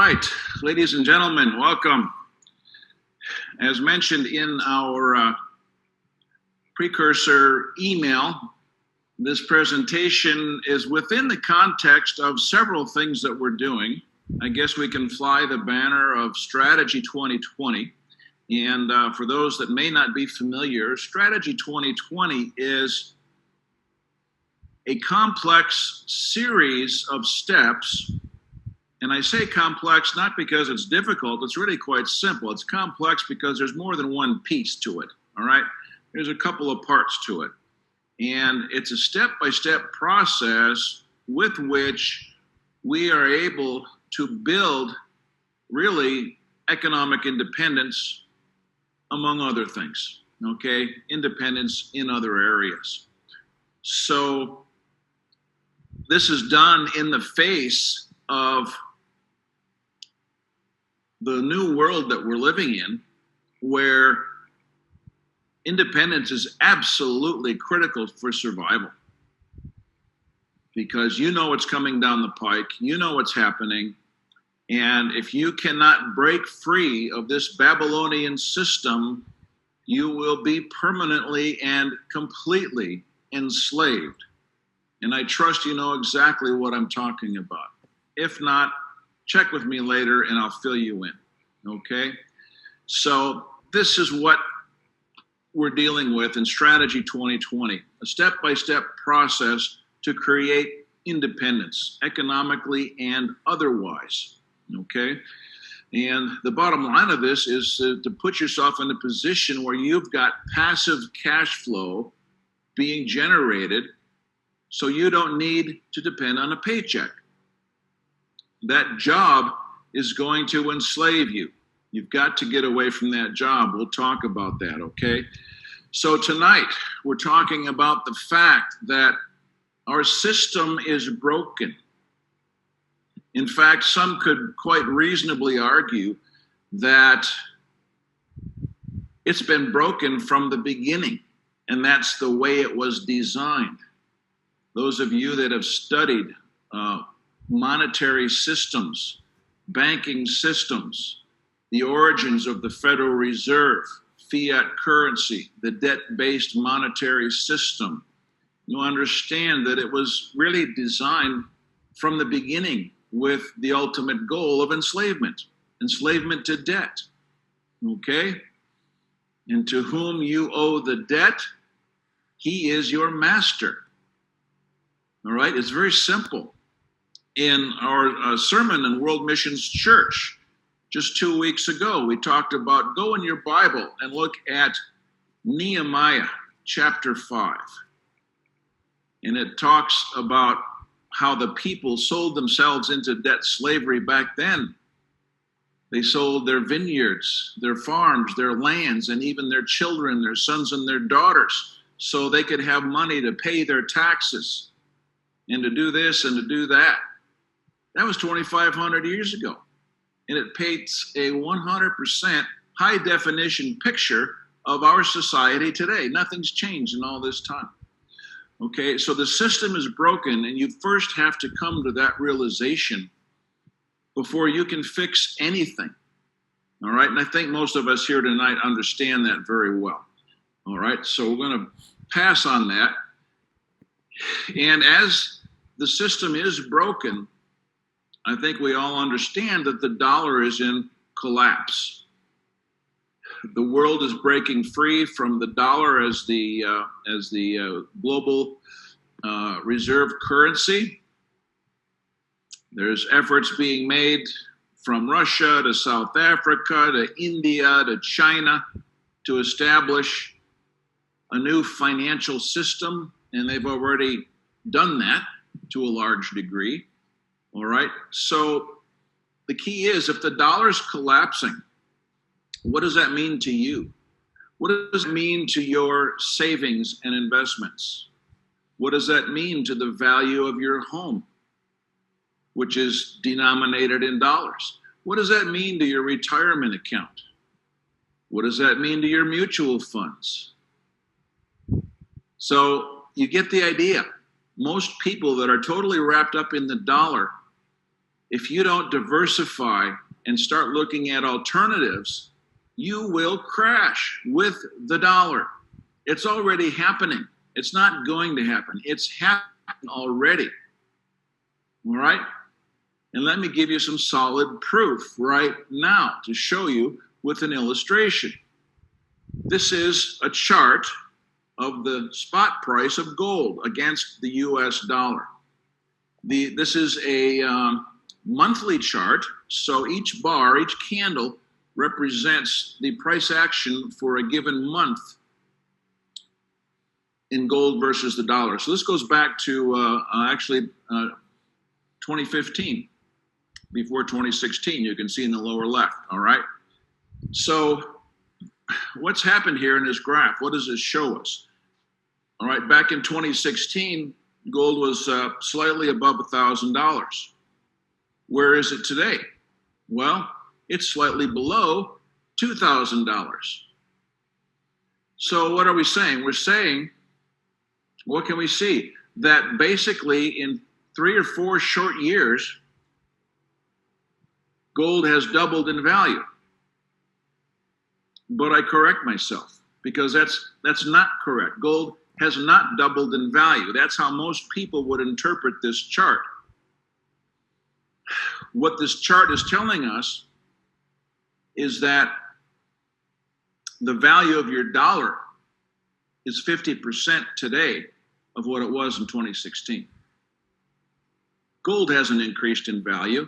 right, ladies and gentlemen, welcome. As mentioned in our precursor email, this presentation is within the context of several things that we're doing. I guess we can fly the banner of Strategy 2020. And for those that may not be familiar, Strategy 2020 is a complex series of steps. And I say complex not because it's difficult, it's really quite simple. It's complex because there's more than one piece to it, all right? There's a couple of parts to it. And it's a step-by-step process with which we are able to build really economic independence, among other things, okay? Independence in other areas. So this is done in the face of the new world that we're living in, where independence is absolutely critical for survival. Because you know what's coming down the pike, you know what's happening, and if you cannot break free of this Babylonian system, you will be permanently and completely enslaved. And I trust you know exactly what I'm talking about. If not, check with me later and I'll fill you in, okay? So this is what we're dealing with in Strategy 2020, a step-by-step process to create independence, economically and otherwise, okay? And the bottom line of this is to put yourself in a position where you've got passive cash flow being generated so you don't need to depend on a paycheck. That job is going to enslave you. You've got to get away from that job. We'll talk about that, okay? So tonight, we're talking about the fact that our system is broken. In fact, some could quite reasonably argue that it's been broken from the beginning, and that's the way it was designed. Those of you that have studied monetary systems, banking systems, the origins of the Federal Reserve, fiat currency, the debt-based monetary system, you understand that it was really designed from the beginning with the ultimate goal of enslavement to debt, okay? And to whom you owe the debt, he is your master, all right? It's very simple. In our sermon in World Missions Church, just 2 weeks ago, we talked about go in your Bible and look at Nehemiah chapter 5. And it talks about how the people sold themselves into debt slavery back then. They sold their vineyards, their farms, their lands, and even their children, their sons and their daughters, so they could have money to pay their taxes and to do this and to do that. That was 2,500 years ago. And it paints a 100% high definition picture of our society today. Nothing's changed in all this time. Okay, so the system is broken, and you first have to come to that realization before you can fix anything. All right, and I think most of us here tonight understand that very well. All right, so we're going to pass on that. And as the system is broken, I think we all understand that the dollar is in collapse. The world is breaking free from the dollar as the global reserve currency. There's efforts being made from Russia to South Africa to India to China to establish a new financial system, and they've already done that to a large degree. All right, so the key is if the dollar's collapsing, what does that mean to you? What does it mean to your savings and investments? What does that mean to the value of your home, which is denominated in dollars? What does that mean to your retirement account? What does that mean to your mutual funds? So you get the idea. Most people that are totally wrapped up in the dollar if you don't diversify and start looking at alternatives, you will crash with the dollar. It's already happening. It's not going to happen. It's happened already. All right? And let me give you some solid proof right now to show you with an illustration. This is a chart of the spot price of gold against the US dollar. This is a monthly chart, so each bar, each candle represents the price action for a given month in gold versus the dollar. So this goes back to 2015, before 2016, you can see in the lower left, all right? So what's happened here in this graph? What does this show us? All right, back in 2016, gold was slightly above $1,000. Where is it today? Well, it's slightly below $2,000. So what are we saying? We're saying, what can we see? That basically in 3 or 4 short years, gold has doubled in value. But I correct myself, because that's not correct. Gold has not doubled in value. That's how most people would interpret this chart. What this chart is telling us is that the value of your dollar is 50% today of what it was in 2016. Gold hasn't increased in value.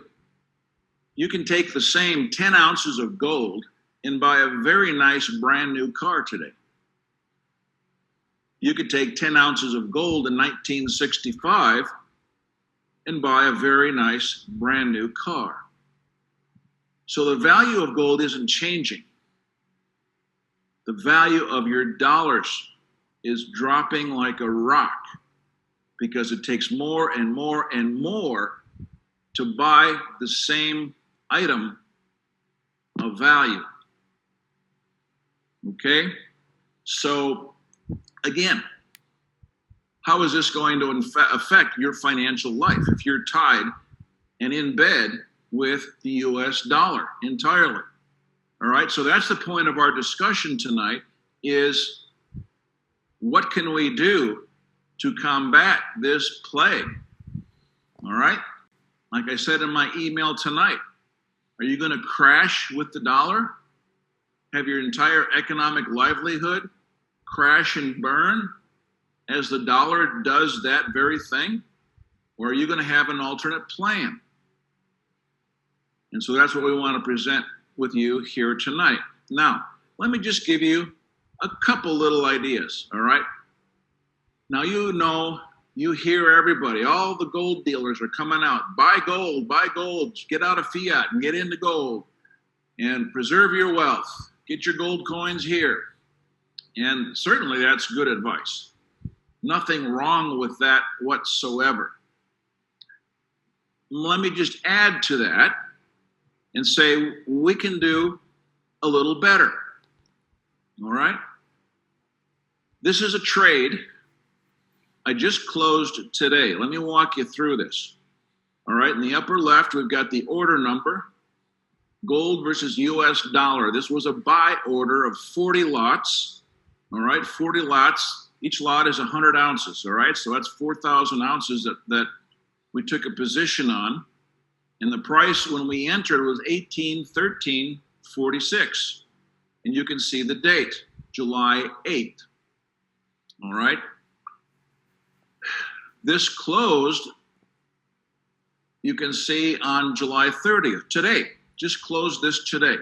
You can take the same 10 ounces of gold and buy a very nice brand new car today. You could take 10 ounces of gold in 1965 and buy a very nice brand new car. So the value of gold isn't changing. The value of your dollars is dropping like a rock because it takes more and more and more to buy the same item of value. Okay? So, again, how is this going to affect your financial life if you're tied and in bed with the US dollar entirely? All right, so that's the point of our discussion tonight, is what can we do to combat this plague? All right, like I said in my email tonight, are you going to crash with the dollar? Have your entire economic livelihood crash and burn as the dollar does that very thing? Or are you going to have an alternate plan? And so that's what we want to present with you here tonight. Now, let me just give you a couple little ideas, all right? Now, you hear everybody, all the gold dealers are coming out, buy gold, get out of fiat and get into gold and preserve your wealth. Get your gold coins here. And certainly that's good advice. Nothing wrong with that whatsoever. Let me just add to that and say we can do a little better. All right? This is a trade I just closed today. Let me walk you through this. All right, in the upper left, we've got the order number, gold versus US dollar. This was a buy order of 40 lots. All right, 40 lots. Each lot is 100 ounces. All right, so that's 4,000 ounces that we took a position on. And the price when we entered was 1813.46. And you can see the date, July 8th. All right. This closed, you can see, on July 30th, today. Just closed this today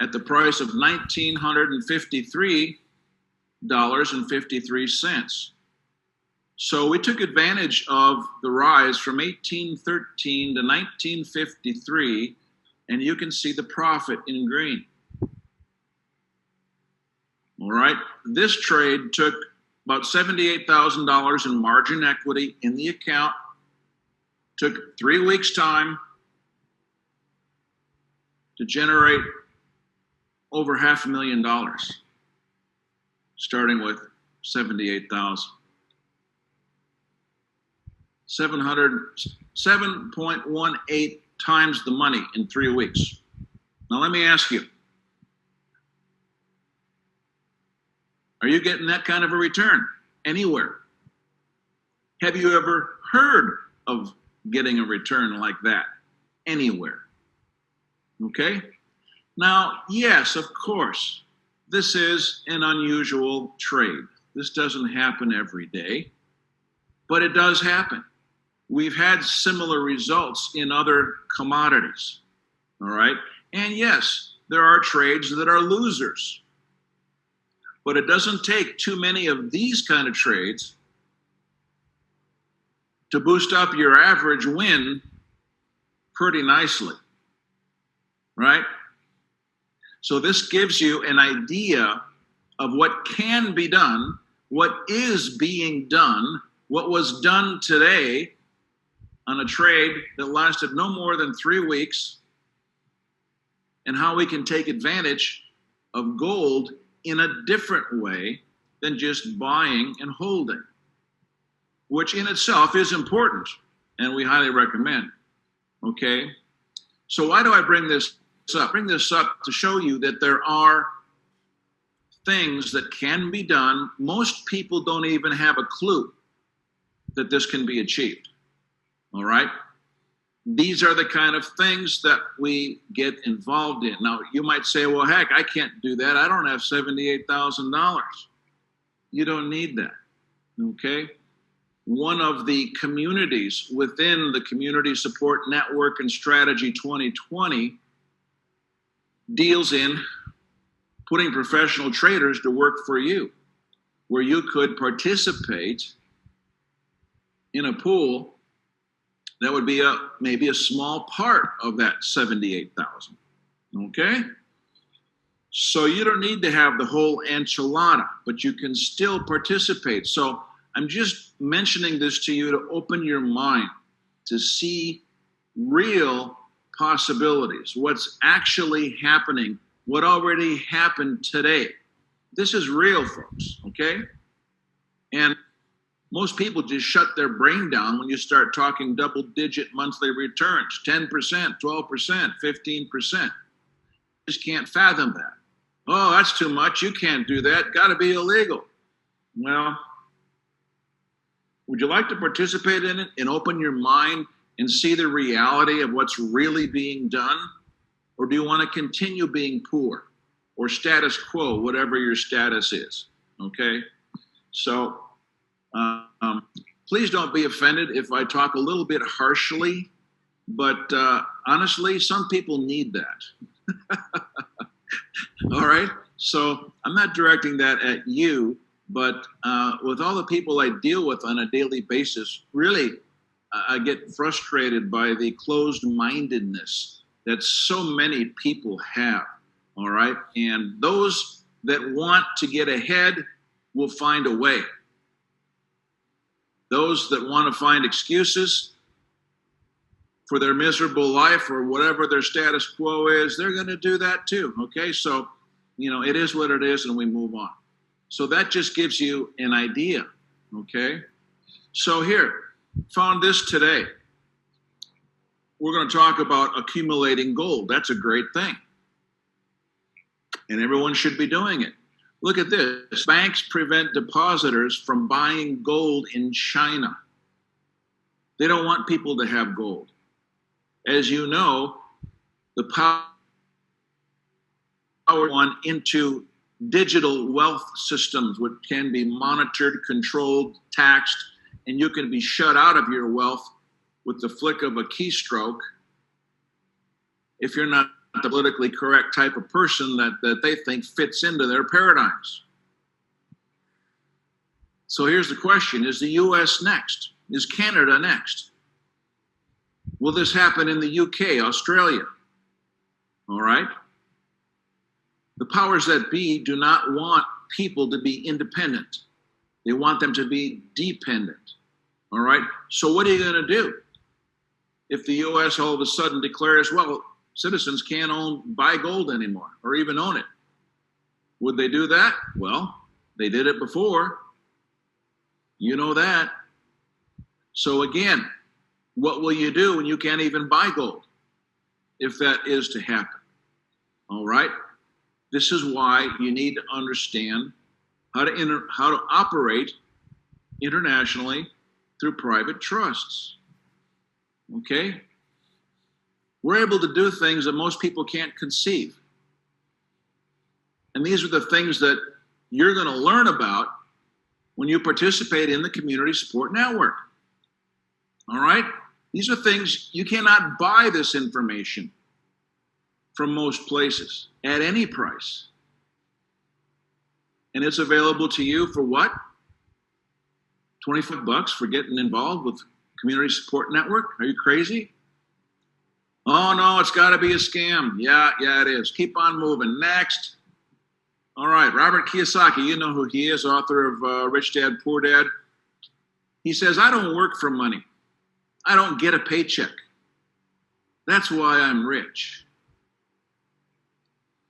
at the price of $1,953.53. So we took advantage of the rise from 1813 to 1953, and you can see the profit in green. All right, this trade took about $78,000 in margin equity in the account. Took 3 weeks' time to generate over $500,000, starting with $78,000. 7.18 times the money in 3 weeks. Now, let me ask you, are you getting that kind of a return anywhere? Have you ever heard of getting a return like that anywhere? Okay? Now, yes, of course, this is an unusual trade. This doesn't happen every day, but it does happen. We've had similar results in other commodities, all right? And yes, there are trades that are losers, but it doesn't take too many of these kind of trades to boost up your average win pretty nicely, right? So this gives you an idea of what can be done, what is being done, what was done today on a trade that lasted no more than 3 weeks, and how we can take advantage of gold in a different way than just buying and holding, which in itself is important and we highly recommend. Okay? So why do I bring this up? Bring this up to show you that there are things that can be done. Most people don't even have a clue that this can be achieved. All right? These are the kind of things that we get involved in. Now, you might say, well, heck, I can't do that. I don't have $78,000. You don't need that. Okay? One of the communities within the Community Support Network and Strategy 2020 deals in putting professional traders to work for you, where you could participate in a pool that would be maybe a small part of that 78,000. Okay? So you don't need to have the whole enchilada, but you can still participate. So I'm just mentioning this to you to open your mind to see real possibilities, what's actually happening, what already happened today. This is real, folks, okay? And most people just shut their brain down when you start talking double-digit monthly returns, 10%, 12%, 15%. Just can't fathom that. Oh, that's too much. You can't do that. Got to be illegal. Well, would you like to participate in it and open your mind and see the reality of what's really being done? Or do you want to continue being poor or status quo, whatever your status is? Okay? So please don't be offended if I talk a little bit harshly, but honestly, some people need that. All right? So I'm not directing that at you, but with all the people I deal with on a daily basis, really, I get frustrated by the closed-mindedness that so many people have, all right? And those that want to get ahead will find a way. Those that want to find excuses for their miserable life or whatever their status quo is, they're going to do that too, okay? So, it is what it is, and we move on. So that just gives you an idea, okay? So here, found this today. We're going to talk about accumulating gold. That's a great thing. And everyone should be doing it. Look at this. Banks prevent depositors from buying gold in China. They don't want people to have gold. As you know, the power on into digital wealth systems, which can be monitored, controlled, taxed, and you can be shut out of your wealth with the flick of a keystroke if you're not the politically correct type of person that they think fits into their paradigms. So here's the question. Is the U.S. next? Is Canada next? Will this happen in the UK, Australia? All right? The powers that be do not want people to be independent. They want them to be dependent. All right? So what are you going to do if the U.S. all of a sudden declares, well, citizens can't buy gold anymore or even own it? Would they do that? Well, they did it before. You know that. So again, what will you do when you can't even buy gold? if that is to happen. All right? This is why you need to understand how to operate internationally through private trusts. Okay? We're able to do things that most people can't conceive. And these are the things that you're going to learn about when you participate in the Community Support Network. All right? These are things you cannot buy this information from most places at any price. And it's available to you for what? $25 for getting involved with Community Support Network? Are you crazy? Oh no, it's got to be a scam. Yeah, it is. Keep on moving. Next. All right, Robert Kiyosaki, you know who he is, author of Rich Dad, Poor Dad. He says, I don't work for money. I don't get a paycheck. That's why I'm rich.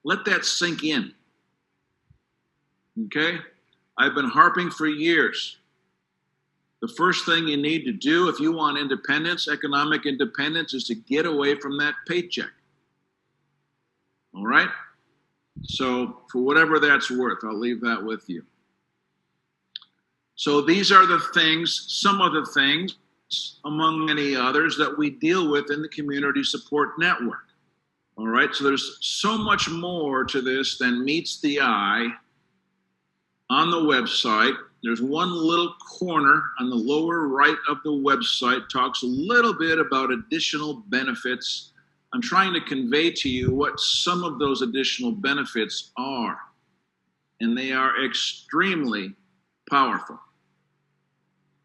Let that sink in. Okay? I've been harping for years. The first thing you need to do if you want independence, economic independence, is to get away from that paycheck. All right? So for whatever that's worth, I'll leave that with you. So these are the things, some of the things, among many others, that we deal with in the Community Support Network. All right? So there's so much more to this than meets the eye on the website. There's one little corner on the lower right of the website, talks a little bit about additional benefits. I'm trying to convey to you what some of those additional benefits are, and they are extremely powerful.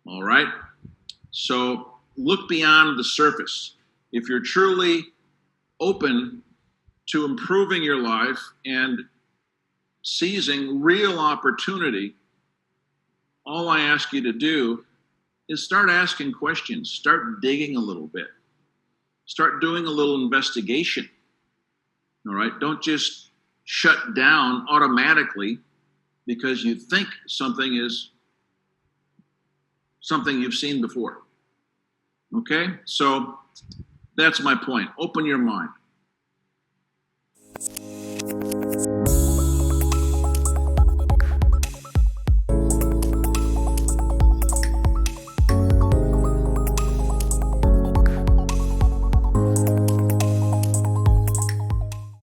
All right? So look beyond the surface. If you're truly open to improving your life and seizing real opportunity, all I ask you to do is start asking questions, start digging a little bit, start doing a little investigation. All right? Don't just shut down automatically because you think something is something you've seen before. Okay? So that's my point. Open your mind.